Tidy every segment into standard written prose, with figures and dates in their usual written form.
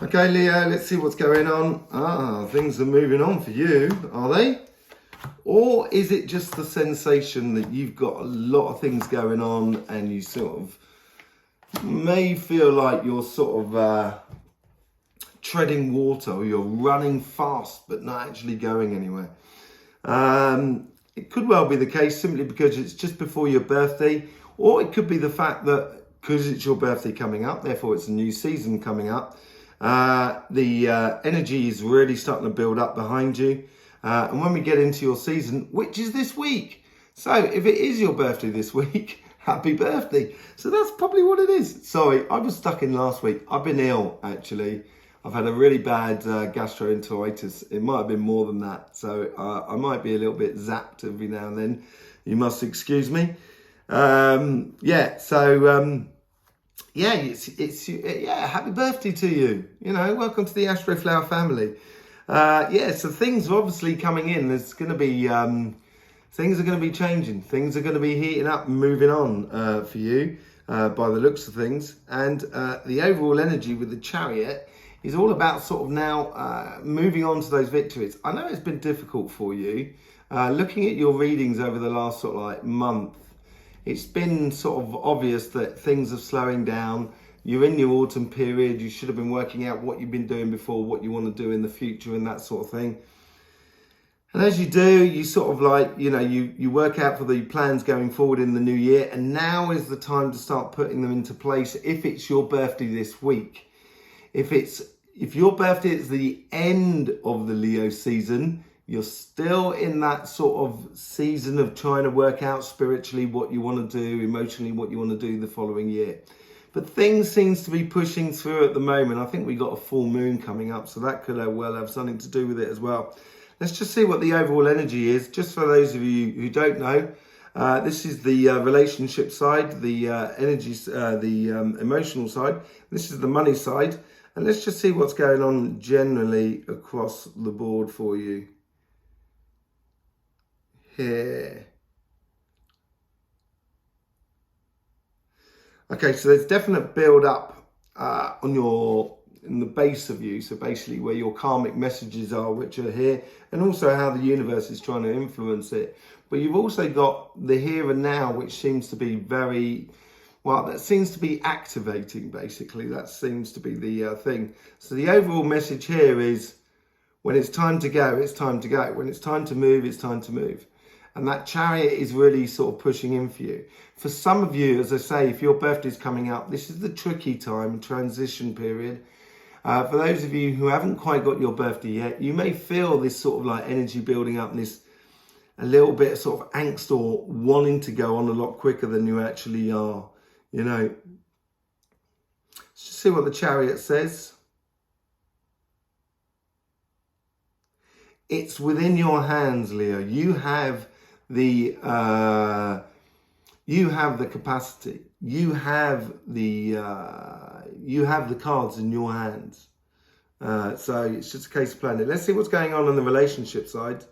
Okay, Leo, let's see what's going on. Things are moving on for you, are they? Or is it just the sensation that you've got a lot of things going on and you sort of may feel like you're sort of treading water, or you're running fast but not actually going anywhere? It could well be the case simply because it's just before your birthday, or it could be the fact that because it's your birthday coming up, therefore it's a new season coming up, the energy is really starting to build up behind you. And when we get into your season, which is this week, so if it is your birthday this week, happy birthday. So that's probably what it is. Sorry, I was stuck in last week. I've been ill, actually. I've had a really bad gastroenteritis. It might have been more than that. So I might be a little bit zapped every now and then. You must excuse me. Happy birthday to you. You know, welcome to the Astroflower family. So things are obviously coming in. There's going to be, things are going to be changing. Things are going to be heating up and moving on for you by the looks of things. And the overall energy with the Chariot is all about sort of now moving on to those victories. I know it's been difficult for you. Looking at your readings over the last sort of like month, it's been sort of obvious that things are slowing down. You're in your autumn period. You should have been working out what you've been doing before, what you want to do in the future and that sort of thing. And as you do, you sort of like, you know, you work out for the plans going forward in the new year. And now is the time to start putting them into place if it's your birthday this week. If your birthday is the end of the Leo season, you're still in that sort of season of trying to work out spiritually what you want to do, emotionally what you want to do the following year. But things seems to be pushing through at the moment. I think we got a full moon coming up, so that could well have something to do with it as well. Let's just see what the overall energy is. Just for those of you who don't know, this is the relationship side, the emotional side. This is the money side. And let's just see what's going on generally across the board for you here. Okay, so there's definite build up in the base of you. So basically where your karmic messages are, which are here, and also how the universe is trying to influence it. But you've also got the here and now, which seems to be that seems to be activating, basically. That seems to be the thing. So the overall message here is when it's time to go, it's time to go. When it's time to move, it's time to move. And that Chariot is really sort of pushing in for you. For some of you, as I say, if your birthday is coming up, this is the tricky time, transition period. For those of you who haven't quite got your birthday yet, you may feel this sort of like energy building up and this a little bit of sort of angst or wanting to go on a lot quicker than you actually are. You know, let's just see what the Chariot says. It's within your hands, Leo. You have the capacity. You have the cards in your hands. So it's just a case of planning. Let's see what's going on the relationship side.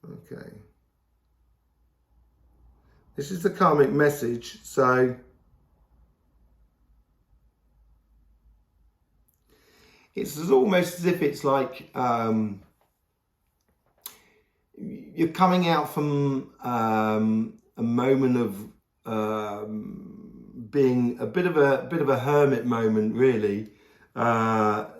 Okay. This is the karmic message. So it's almost as if it's like you're coming out from a moment of being a bit of a hermit moment, really,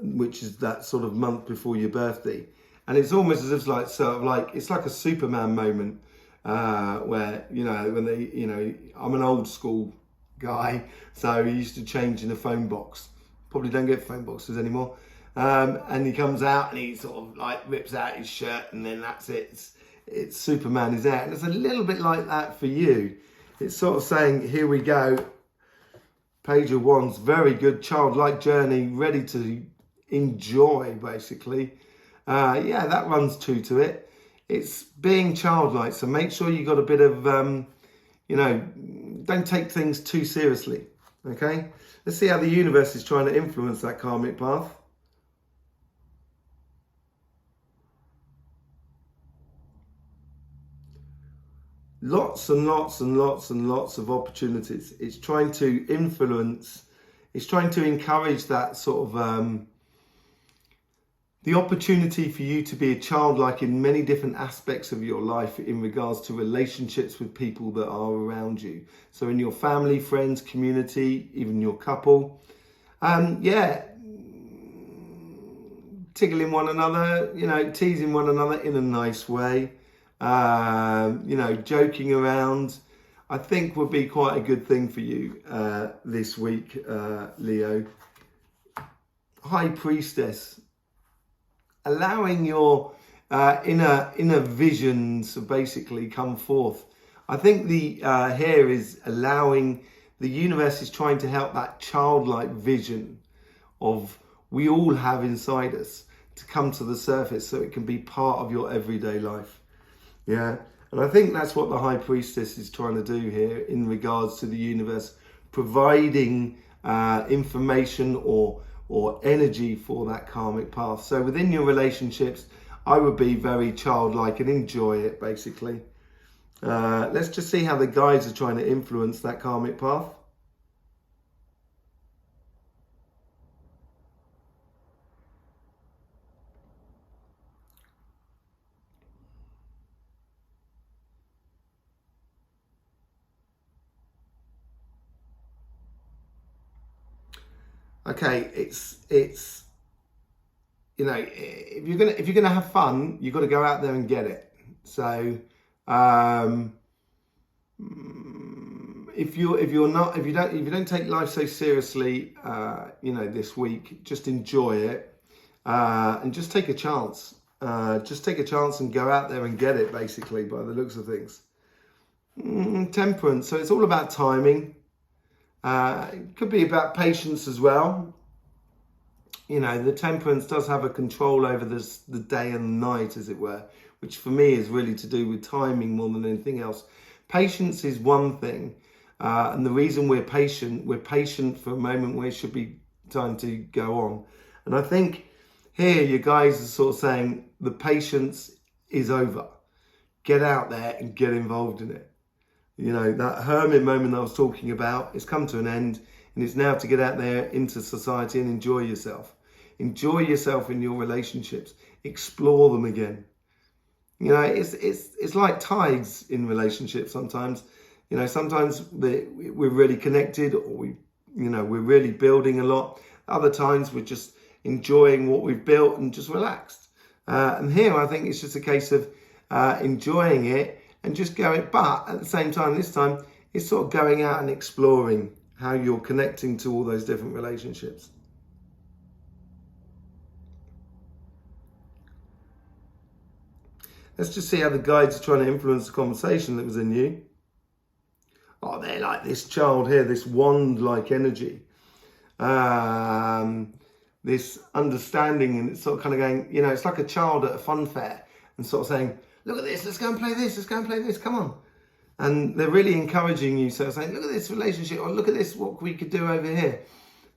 which is that sort of month before your birthday. And it's almost as if it's like it's like a Superman moment where, you know, when they, you know, I'm an old school guy, so he used to change in a phone box. Probably don't get phone boxes anymore. And he comes out and he sort of like rips out his shirt, and then that's it. It's Superman is out. And it's a little bit like that for you. It's sort of saying, here we go. Page of Wands, very good childlike journey, ready to enjoy, basically. That runs true to it. It's being childlike, so make sure you got a bit of, don't take things too seriously, okay? Let's see how the universe is trying to influence that karmic path. lots and lots and lots and lots of opportunities. It's trying to influence, it's trying to encourage that sort of the opportunity for you to be a childlike in many different aspects of your life in regards to relationships with people that are around you. So in your family, friends, community, even your couple. Yeah, tickling one another, you know, teasing one another in a nice way. You know, joking around, I think would be quite a good thing for you this week, Leo. High Priestess, allowing your inner visions to basically come forth. I think the here is allowing, the universe is trying to help that childlike vision of we all have inside us to come to the surface so it can be part of your everyday life. Yeah, and I think that's what the High Priestess is trying to do here in regards to the universe providing information or energy for that karmic path. So within your relationships, I would be very childlike and enjoy it, basically. Let's just see how the guides are trying to influence that karmic path. Okay, it's you know, if you're gonna have fun, you've got to go out there and get it. So if you don't take life so seriously, you know, this week, just enjoy it and just take a chance. Just take a chance and go out there and get it, basically, by the looks of things. Temperance, so it's all about timing. It could be about patience as well. You know, the Temperance does have a control over the day and the night, as it were, which for me is really to do with timing more than anything else. Patience is one thing, and the reason we're patient for a moment where it should be time to go on. And I think here you guys are sort of saying the patience is over. Get out there and get involved in it. You know, that hermit moment I was talking about, it's come to an end, and it's now to get out there into society and enjoy yourself. Enjoy yourself in your relationships. Explore them again. You know, it's like tides in relationships sometimes. You know, sometimes we're really connected, or we're really building a lot. Other times we're just enjoying what we've built and just relaxed. And here I think it's just a case of enjoying it and just going, but at the same time, this time, it's sort of going out and exploring how you're connecting to all those different relationships. Let's just see how the guides are trying to influence the conversation that was in you. Oh, they're like this child here, this wand-like energy. This understanding, and it's sort of kind of going, you know, it's like a child at a fun fair and sort of saying, look at this, let's go and play this, let's go and play this, come on. And they're really encouraging you, so saying, look at this relationship, or look at this, what we could do over here.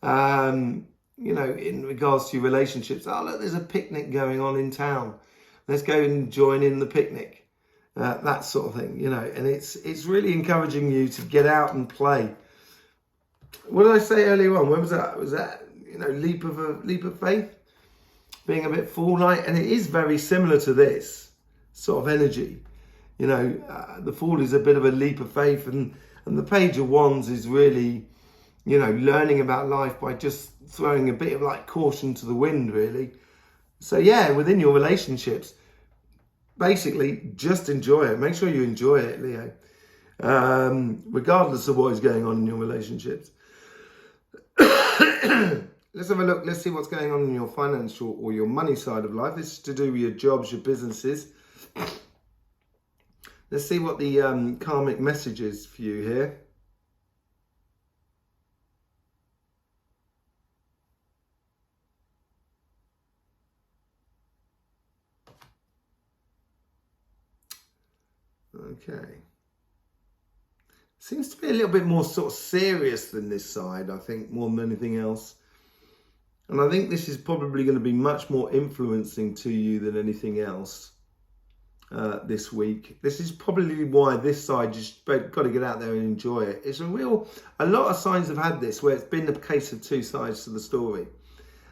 You know, in regards to your relationships, oh, look, there's a picnic going on in town. Let's go and join in the picnic. That sort of thing, you know, and it's really encouraging you to get out and play. What did I say earlier on? When was that? Was that, you know, leap of faith? Being a bit fool-like, and it is very similar to this sort of energy. You know, the Fool is a bit of a leap of faith, and the Page of Wands is really, you know, learning about life by just throwing a bit of like caution to the wind, really. So yeah, within your relationships, basically just enjoy it. Make sure you enjoy it, Leo, regardless of what is going on in your relationships. Let's have a look. Let's see what's going on in your financial or your money side of life. This is to do with your jobs, your businesses. Let's see what the karmic message is for you here. Okay. Seems to be a little bit more sort of serious than this side, I think, more than anything else. And I think this is probably going to be much more influencing to you than anything else. this week. This is probably why this side just got to get out there and enjoy it. It's a lot of signs have had this where it's been a case of two sides to the story.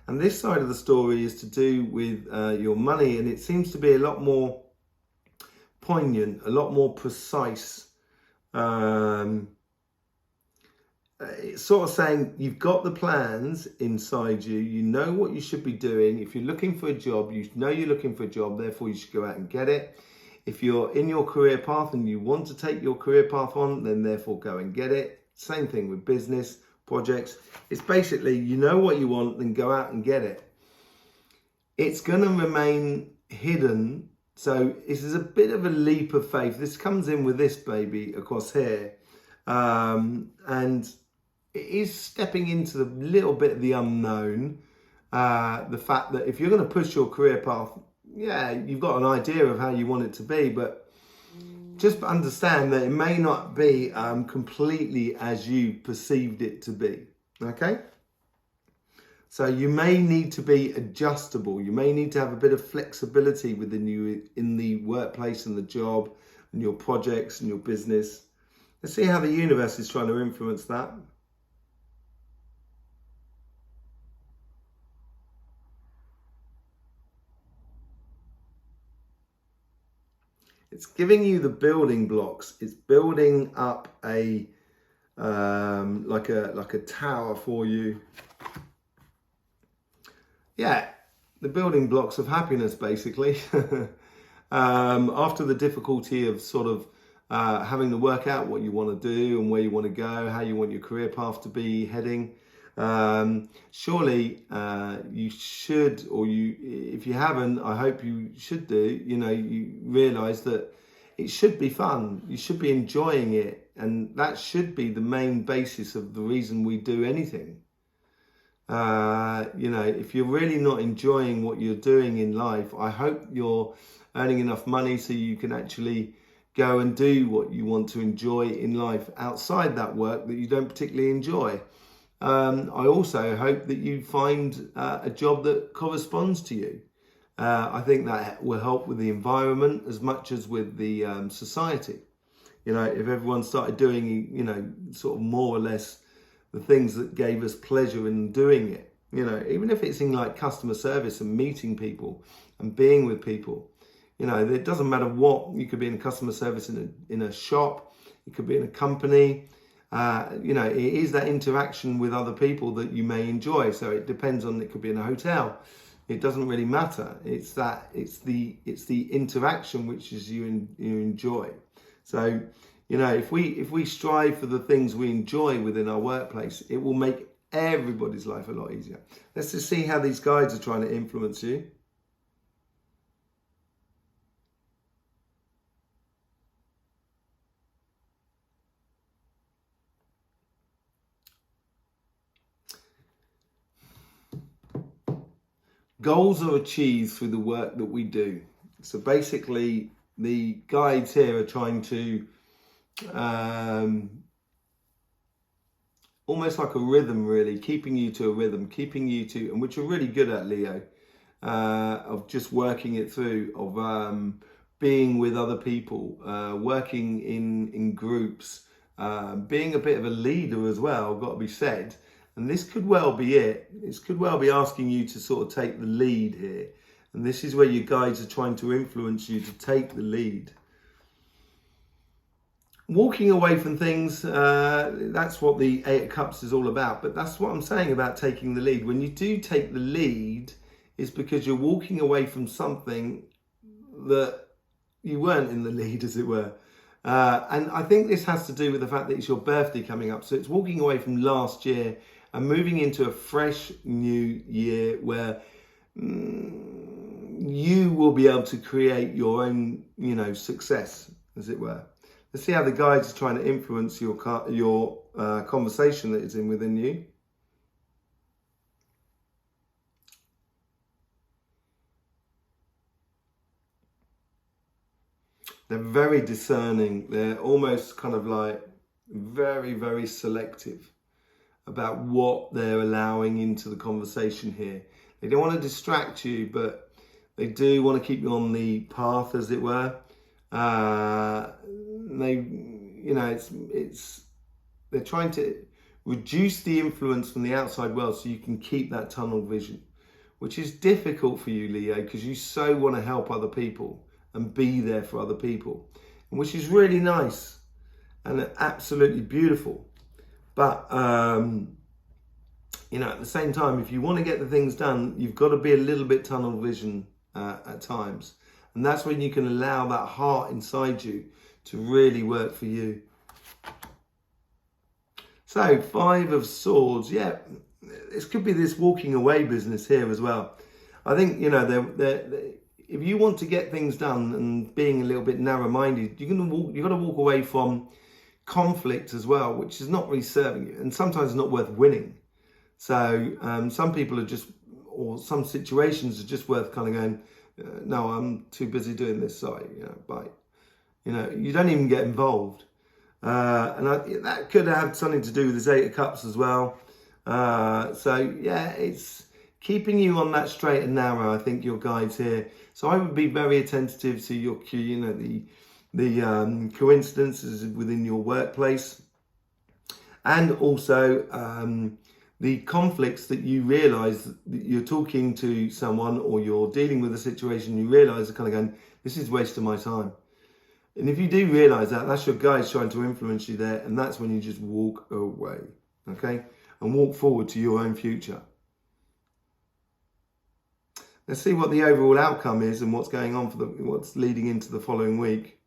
And this side of the story is to do with your money, and it seems to be a lot more poignant, a lot more precise. It's sort of saying you've got the plans inside you, you know what you should be doing. If you're looking for a job, you know you're looking for a job, therefore you should go out and get it. If you're in your career path and you want to take your career path on, then therefore go and get it. Same thing with business, projects. It's basically, you know what you want, then go out and get it. It's going to remain hidden. So this is a bit of a leap of faith. This comes in with this baby across here. And it is stepping into a little bit of the unknown. The fact that if you're going to push your career path, yeah, you've got an idea of how you want it to be, but just understand that it may not be completely as you perceived it to be. Okay? So you may need to be adjustable. You may need to have a bit of flexibility within you in the workplace and the job and your projects and your business. Let's see how the universe is trying to influence that. It's giving you the building blocks. It's building up a like a tower for you. Yeah, the building blocks of happiness, basically. After the difficulty of sort of having to work out what you want to do and where you want to go, how you want your career path to be heading. Surely you should, or if you haven't, I hope you should do, you realise that it should be fun. You should be enjoying it. And that should be the main basis of the reason we do anything. If you're really not enjoying what you're doing in life, I hope you're earning enough money so you can actually go and do what you want to enjoy in life outside that work that you don't particularly enjoy. I also hope that you find a job that corresponds to you. I think that will help with the environment as much as with the society. If everyone started doing, sort of more or less the things that gave us pleasure in doing it, even if it's in like customer service and meeting people and being with people, it doesn't matter what. You could be in customer service in a shop, it could be in a company. It is that interaction with other people that you may enjoy. So it depends on, it could be in a hotel. It doesn't really matter. It's the interaction which is you enjoy. So, if we strive for the things we enjoy within our workplace, it will make everybody's life a lot easier. Let's just see how these guides are trying to influence you. Goals are achieved through the work that we do. So basically, the guides here are trying to almost like a rhythm, really, keeping you to a rhythm, and which you're really good at, Leo, of just working it through, of being with other people, working in groups, being a bit of a leader as well, got to be said. And this could well be it. This could well be asking you to sort of take the lead here. And this is where your guides are trying to influence you to take the lead. Walking away from things, that's what the Eight of Cups is all about. But that's what I'm saying about taking the lead. When you do take the lead, it's because you're walking away from something that you weren't in the lead, as it were. And I think this has to do with the fact that it's your birthday coming up. So it's walking away from last year and moving into a fresh new year where you will be able to create your own, success, as it were. Let's see how the guides are trying to influence your conversation that is within you. They're very discerning. They're almost kind of like very, very selective about what they're allowing into the conversation here. They don't want to distract you, but they do want to keep you on the path, as it were. They're trying to reduce the influence from the outside world so you can keep that tunnel vision, which is difficult for you, Leo, because you so want to help other people and be there for other people, which is really nice and absolutely beautiful. But, at the same time, if you want to get the things done, you've got to be a little bit tunnel vision at times. And that's when you can allow that heart inside you to really work for you. So, 5 of Swords, yeah, this could be this walking away business here as well. I think, if you want to get things done and being a little bit narrow-minded, you've got to walk away from conflict as well, which is not really serving you, and sometimes not worth winning. So some people are just, or some situations are just worth kind of going, no, I'm too busy doing this, sorry, bye. You don't even get involved. That could have something to do with this 8 of Cups as well. It's keeping you on that straight and narrow, I think, your guides here. So I would be very attentive to your, the coincidences within your workplace, and also the conflicts that you realise that you're talking to someone or you're dealing with a situation, you realise are kind of going, this is wasting my time. And if you do realise that, that's your guides trying to influence you there, and that's when you just walk away, okay? And walk forward to your own future. Let's see what the overall outcome is and what's going on what's leading into the following week.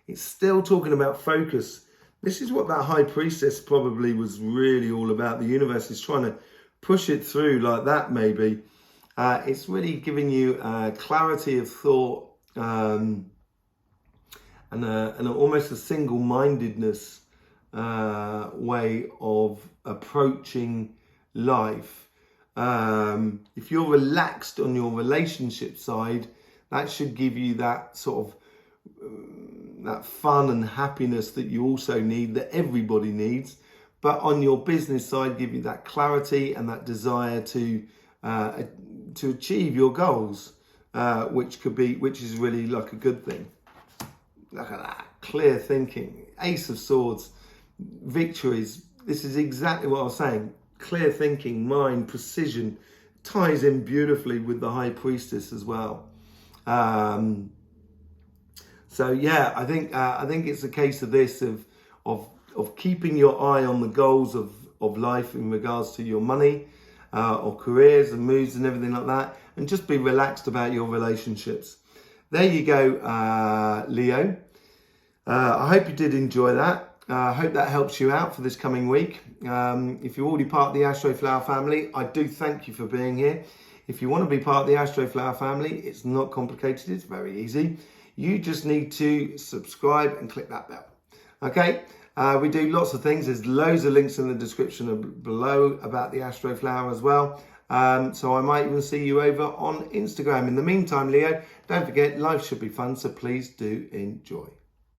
It's still talking about focus. This is what that High Priestess probably was really all about. The universe is trying to push it through like that, maybe. It's really giving you clarity of thought, and almost a single-mindedness way of approaching life. If you're relaxed on your relationship side, that should give you that sort of that fun and happiness that you also need, that everybody needs. But on your business side, give you that clarity and that desire to achieve your goals, which is really like a good thing. Look at that, clear thinking, Ace of Swords, victories. This is exactly what I was saying. Clear thinking, mind, precision, ties in beautifully with the High Priestess as well. I think it's a case of this of keeping your eye on the goals of life in regards to your money, or careers and moves and everything like that, and just be relaxed about your relationships. There you go, Leo. I hope you did enjoy that. I hope that helps you out for this coming week. If you're already part of the Astroflower family, I do thank you for being here. If you want to be part of the Astroflower family, it's not complicated, it's very easy. You just need to subscribe and click that bell. Okay, we do lots of things. There's loads of links in the description below about the Astroflower as well. So I might even see you over on Instagram. In the meantime, Leo, don't forget, life should be fun, so please do enjoy.